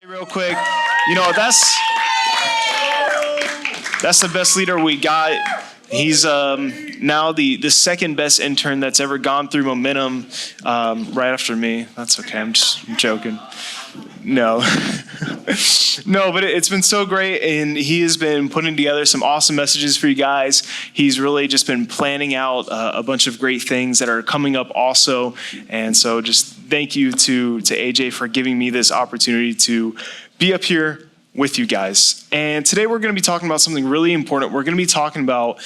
Real quick, that's the best leader we got. He's now the second best intern that's ever gone through Momentum, right after me. That's okay. I'm joking. No. No, but it's been so great, and he has been putting together some awesome messages for you guys. He's really just been planning out a bunch of great things that are coming up also, and so just thank you to AJ for giving me this opportunity to be up here with you guys. And today we're going to be talking about something really important. We're going to be talking about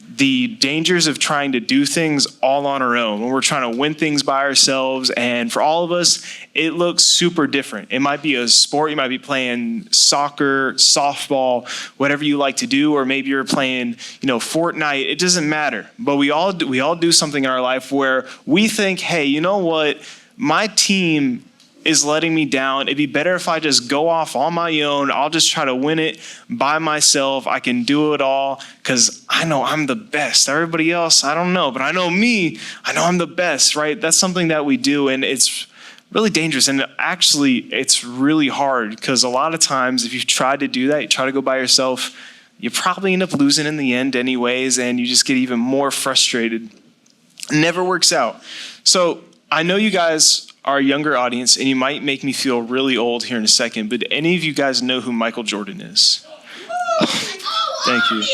the dangers of trying to do things all on our own, when we're trying to win things by ourselves. And for all of us, it looks super different. It might be a sport. You might be playing soccer, softball, whatever you like to do, or maybe you're playing, Fortnite. It doesn't matter. But we all do something in our life where we think, hey, you know what? My team is letting me down. It'd be better if I just go off on my own. I'll just try to win it by myself. I can do it all because I know I'm the best. Everybody else, I don't know, but I know me. I know I'm the best, right? That's something that we do, and it's really dangerous. And actually, it's really hard because a lot of times if you've tried to do that, you try to go by yourself, you probably end up losing in the end anyways, and you just get even more frustrated. It never works out. So I know you guys are a younger audience, and you might make me feel really old here in a second, but any of you guys know who Michael Jordan is? Thank you.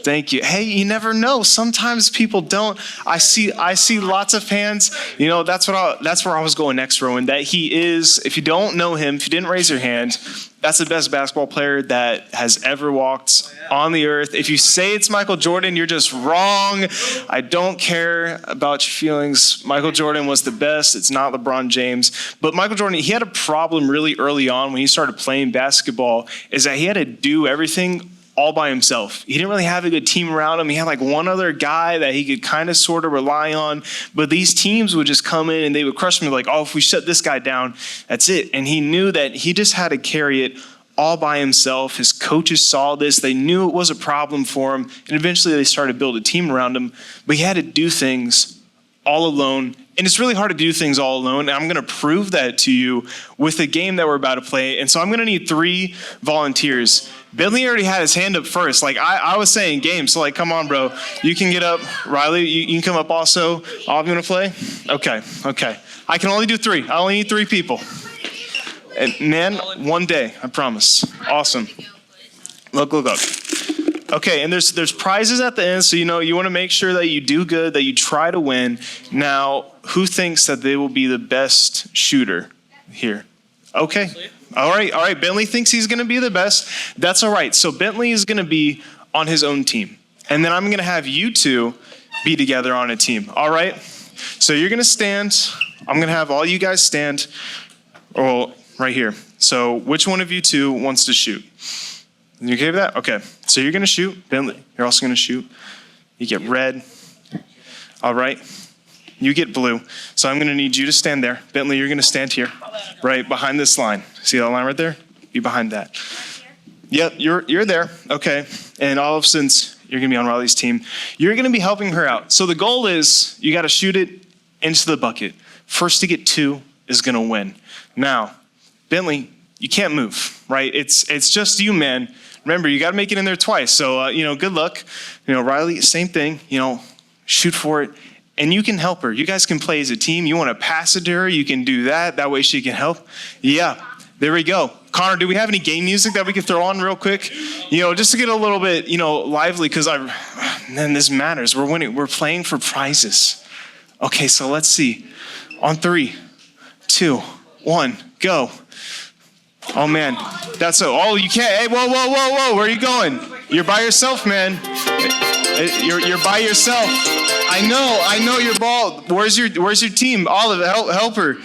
Thank you. Hey, you never know. Sometimes people don't. I see lots of fans. That's where I was going next, Rowan. That he is. If you don't know him, if you didn't raise your hand, that's the best basketball player that has ever walked on the earth. If you say it's Michael Jordan, you're just wrong. I don't care about your feelings. Michael Jordan was the best. It's not LeBron James. But Michael Jordan, he had a problem really early on when he started playing basketball, is that he had to do everything all by himself. He didn't really have a good team around him. He had like one other guy that he could kind of sort of rely on, but these teams would just come in and they would crush him like, oh, if we shut this guy down, that's it. And he knew that he just had to carry it all by himself. His coaches saw this. They knew it was a problem for him. And eventually they started to build a team around him, but he had to do things all alone. And it's really hard to do things all alone. And I'm going to prove that to you with the game that we're about to play. And so I'm going to need 3 volunteers. Bentley already had his hand up first. Like I was saying game. So come on, bro. You can get up. Riley, you can come up also. All of you want to play? Okay. I can only do 3. I only need 3 people. And man, one day, I promise. Awesome. Look. Okay, and there's prizes at the end, so you want to make sure that you do good, that you try to win. Now, who thinks that they will be the best shooter here? Okay. All right. Bentley thinks he's going to be the best. That's all right. So Bentley is going to be on his own team. And then I'm going to have you 2 be together on a team. All right? So you're going to stand. I'm going to have all you guys stand right here. So which one of you 2 wants to shoot? You okay with that? Okay. So you're going to shoot. Bentley, you're also going to shoot. You get red. All right. You get blue. So I'm going to need you to stand there. Bentley, you're going to stand here, right behind this line. See that line right there? Be behind that. Yep, you're there. Okay. And since you're going to be on Riley's team, you're going to be helping her out. So the goal is you got to shoot it into the bucket. First to get 2 is going to win. Now, Bentley, you can't move, right? It's just you, man. Remember, you got to make it in there twice. So, good luck. Riley, same thing. Shoot for it. And you can help her. You guys can play as a team. You want to pass it to her, you can do that. That way she can help. Yeah, there we go. Connor, do we have any game music that we can throw on real quick? Just to get a little bit, lively, because then this matters. We're winning. We're playing for prizes. Okay, so let's see. On 3, 2, 1, go. Oh, man. You can't. Hey, whoa. Where are you going? You're by yourself, man. You're by yourself. I know your ball. Where's your team? Olive, help her.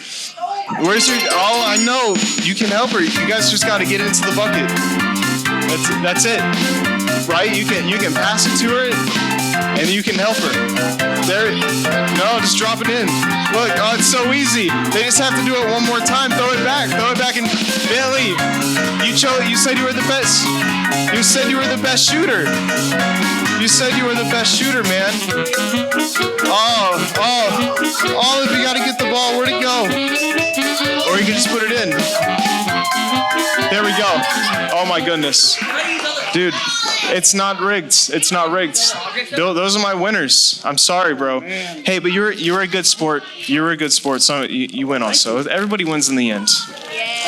I know. You can help her. You guys just got to get into the bucket. That's it. Right? You can pass it to her, and you can help her. Just drop it in. Look, it's so easy. They just have to do it one more time. Throw it back, and Billy, you said you were the best. You said you were the best shooter. You said you were the best shooter, man. Olive, you got to get the ball. Where'd it go? Or you can just put it in. Oh my goodness. Dude, it's not rigged. It's not rigged. Those are my winners. I'm sorry, bro. Hey, but you're a good sport. You're a good sport, so you win also. Everybody wins in the end.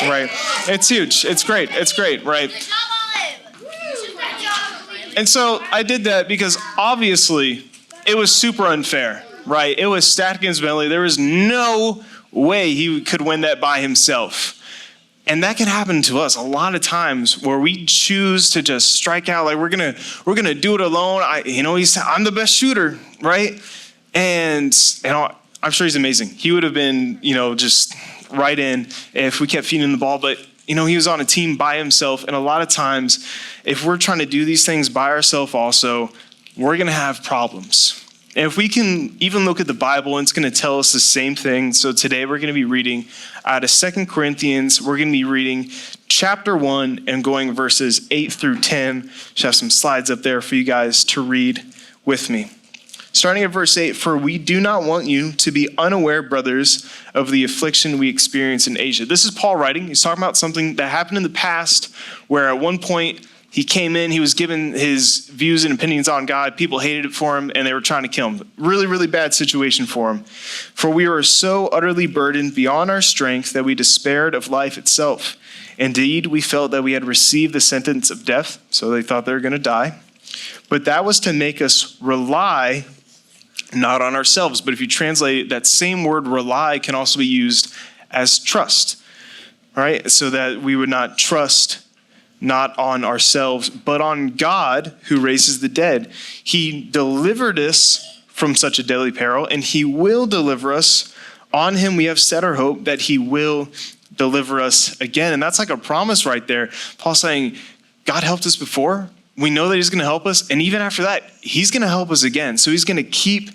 Right? It's huge. It's great. It's great, right? And so I did that because obviously it was super unfair, right? It was stacked against Bentley. There was no way he could win that by himself. And that can happen to us a lot of times where we choose to just strike out like we're gonna do it alone. I'm the best shooter, right? And I'm sure he's amazing. He would have been, just right in if we kept feeding him the ball, but he was on a team by himself. And a lot of times, if we're trying to do these things by ourselves also, we're going to have problems. And if we can even look at the Bible, it's going to tell us the same thing. So today we're going to be reading out of 2 Corinthians. We're going to be reading chapter 1 and going verses 8 through 10. Just have some slides up there for you guys to read with me. Starting at verse 8, for we do not want you to be unaware, brothers, of the affliction we experienced in Asia. This is Paul writing. He's talking about something that happened in the past where at one point he came in, he was given his views and opinions on God. People hated it for him and they were trying to kill him. Really, really bad situation for him. For we were so utterly burdened beyond our strength that we despaired of life itself. Indeed, we felt that we had received the sentence of death, so they thought they were going to die. But that was to make us rely not on ourselves. But if you translate it, that same word rely can also be used as trust, right? So that we would not trust not on ourselves, but on God who raises the dead. He delivered us from such a deadly peril, and he will deliver us. On him we have set our hope that he will deliver us again. And that's like a promise right there. Paul's saying, God helped us before. We know that he's going to help us. And even after that, he's going to help us again. So he's going to keep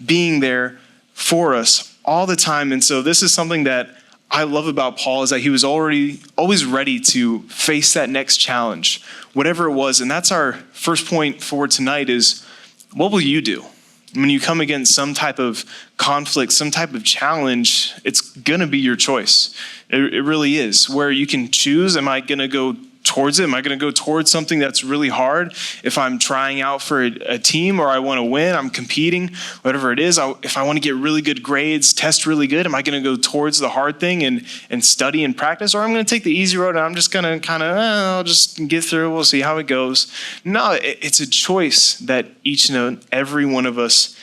being there for us all the time. And so this is something that I love about Paul, is that he was always ready to face that next challenge, whatever it was. And that's our first point for tonight is, what will you do? When you come against some type of conflict, some type of challenge, it's going to be your choice. It really is, where you can choose, am I going to go towards it? Am I going to go towards something that's really hard? If I'm trying out for a team or I want to win, I'm competing, whatever it is. If I want to get really good grades, test really good, am I going to go towards the hard thing and study and practice? Or I'm going to take the easy road and I'm just going to I'll just get through. We'll see how it goes. No, it's a choice that each and every one of us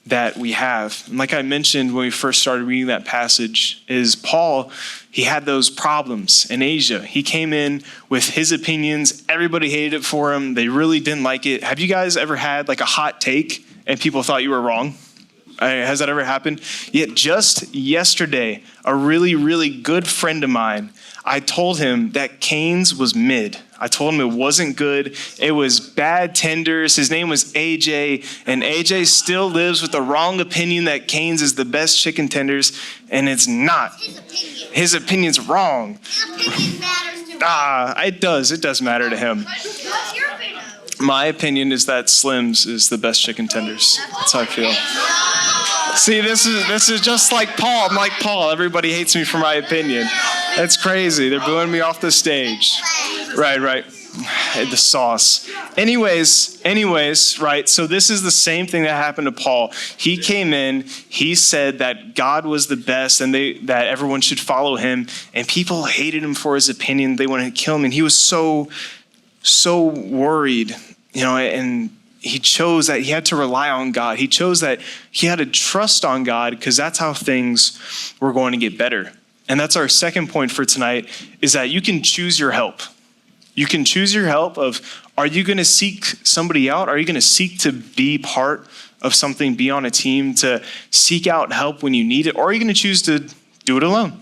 that we have. And like I mentioned when we first started reading that passage, is Paul, he had those problems in Asia. He came in with his opinions. Everybody hated it for him. They really didn't like it. Have you guys ever had like a hot take and people thought you were wrong? Has that ever happened? Yet just yesterday, a really, really good friend of mine, I told him that Cane's was mid. I told him it wasn't good. It was bad tenders. His name was AJ, and AJ still lives with the wrong opinion that Cane's is the best chicken tenders, and it's not. His opinion's wrong. His opinion matters to me. It does matter to him. What's your opinion? My opinion is that Slim's is the best chicken tenders. That's how I feel. See, this is just like Paul. I'm like Paul. Everybody hates me for my opinion. That's crazy. They're booing me off the stage. Right. The sauce. Anyways, right. So this is the same thing that happened to Paul. He came in, he said that God was the best and that everyone should follow him. And people hated him for his opinion. They wanted to kill him. And he was so worried, and he chose that he had to rely on God. He chose that he had to trust on God because that's how things were going to get better. And that's our second point for tonight, is that you can choose your help. You can choose your help of, are you going to seek somebody out? Are you going to seek to be part of something, be on a team, to seek out help when you need it? Or are you going to choose to do it alone?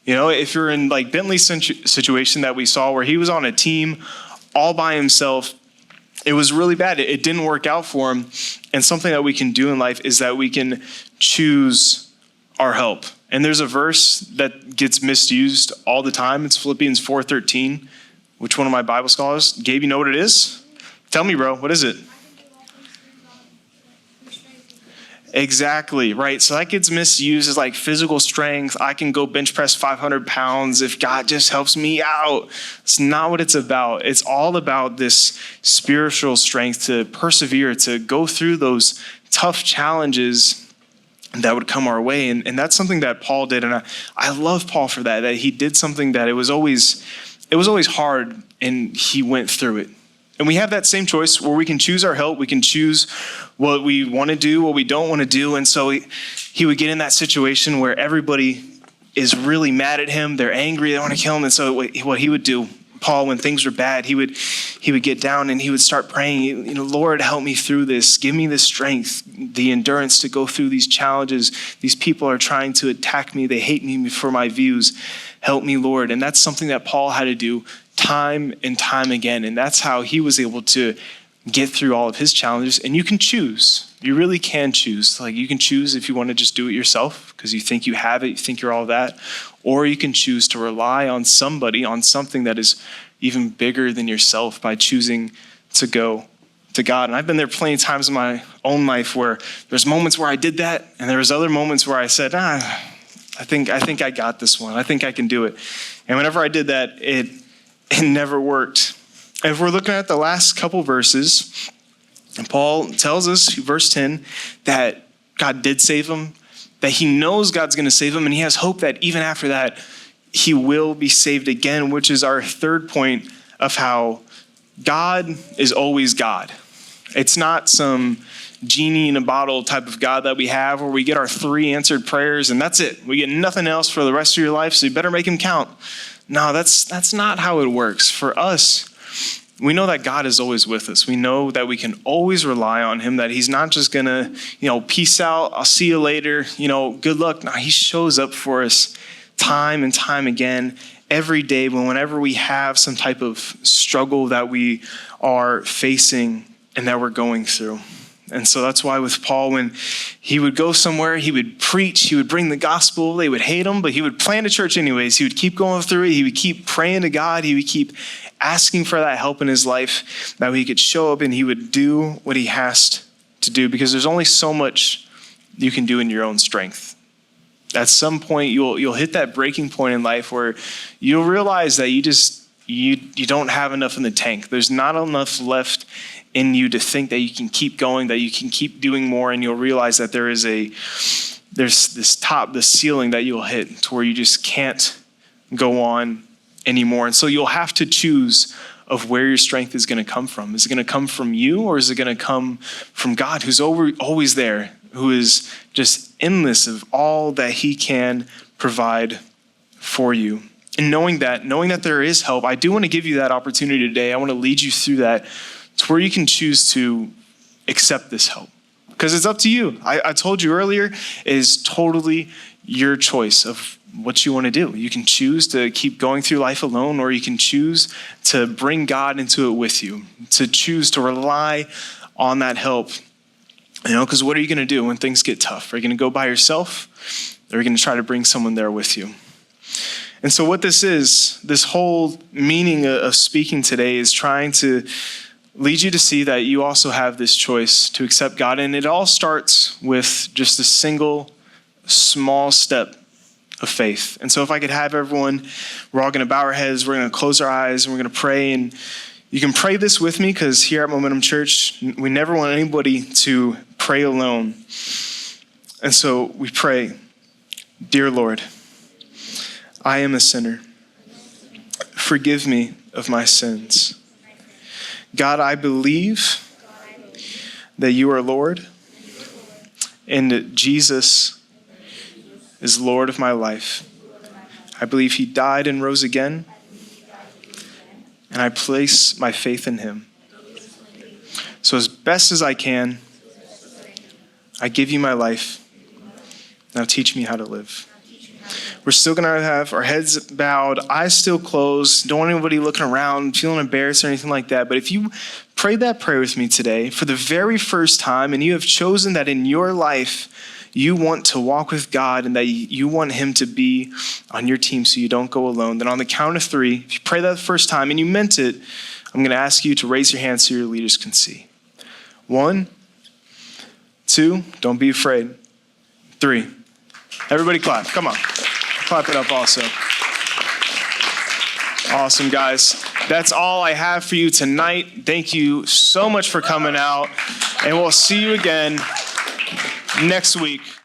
If you're in like Bentley's situation that we saw where he was on a team all by himself, it was really bad. It didn't work out for him. And something that we can do in life is that we can choose our help. And there's a verse that gets misused all the time. It's Philippians 4:13. Which one of my Bible scholars? Gabe, you know what it is? Tell me, bro. What is it? Exactly, right? So that gets misused as like physical strength. I can go bench press 500 pounds if God just helps me out. It's not what it's about. It's all about this spiritual strength to persevere, to go through those tough challenges that would come our way. And that's something that Paul did. And I love Paul for that he did something that it was always hard, and he went through it. And we have that same choice where we can choose our help. We can choose what we want to do, what we don't want to do. And so he would get in that situation where everybody is really mad at him. They're angry. They want to kill him. And so what he would do, Paul, when things were bad, he would get down and he would start praying, Lord, help me through this. Give me the strength, the endurance to go through these challenges. These people are trying to attack me. They hate me for my views. Help me, Lord. And that's something that Paul had to do time and time again. And that's how he was able to get through all of his challenges. And you can choose. You really can choose. Like, you can choose if you want to just do it yourself because you think you have it, you think you're all that. Or you can choose to rely on somebody, on something that is even bigger than yourself by choosing to go to God. And I've been there plenty of times in my own life where there's moments where I did that. And there was other moments where I said, I think I got this one. I think I can do it. And whenever I did that, it never worked. And if we're looking at the last couple verses, and Paul tells us, verse 10, that God did save him, that he knows God's going to save him, and he has hope that even after that, he will be saved again, which is our third point of how God is always God. It's not some genie in a bottle type of God that we have where we get our 3 answered prayers and that's it. We get nothing else for the rest of your life, so you better make him count. No, that's not how it works. For us, we know that God is always with us. We know that we can always rely on him, that he's not just going to, peace out, I'll see you later, good luck. No, he shows up for us time and time again, every day, whenever we have some type of struggle that we are facing and that we're going through. And so that's why with Paul, when he would go somewhere, he would preach, he would bring the gospel, they would hate him, but he would plant a church anyways. He would keep going through it. He would keep praying to God. He would keep asking for that help in his life, that he could show up and he would do what he has to do, because there's only so much you can do in your own strength. At some point, you'll hit that breaking point in life where you'll realize that you don't have enough in the tank. There's not enough left in you to think that you can keep going, that you can keep doing more, and you'll realize that there's this ceiling that you'll hit to where you just can't go on anymore. And so you'll have to choose of where your strength is going to come from. Is it going to come from you, or is it going to come from God, who's always there, who is just endless of all that he can provide for you? And knowing that there is help, I do want to give you that opportunity today. I want to lead you through that to where you can choose to accept this help. Because it's up to you. I told you earlier, it is totally your choice of what you want to do. You can choose to keep going through life alone, or you can choose to bring God into it with you, to choose to rely on that help. Because what are you going to do when things get tough? Are you going to go by yourself, or are you going to try to bring someone there with you? And so what this whole meaning of speaking today is trying to lead you to see that you also have this choice to accept God. And it all starts with just a single small step of faith. And so if I could have everyone, we're all going to bow our heads, we're going to close our eyes, and we're going to pray. And you can pray this with me, because here at Momentum Church, we never want anybody to pray alone. And so we pray, dear Lord, I am a sinner. Forgive me of my sins. God, I believe that you are Lord, and that Jesus is Lord of my life. I believe he died and rose again, and I place my faith in him. So as best as I can, I give you my life. Now teach me how to live. We're still going to have our heads bowed, eyes still closed. Don't want anybody looking around, feeling embarrassed or anything like that. But if you prayed that prayer with me today for the very first time, and you have chosen that in your life you want to walk with God and that you want him to be on your team so you don't go alone, then on the count of 3, if you pray that the first time and you meant it, I'm going to ask you to raise your hand so your leaders can see. 1, 2, don't be afraid. 3, everybody clap. Come on. Clap it up also. Awesome, guys. That's all I have for you tonight. Thank you so much for coming out, and we'll see you again next week.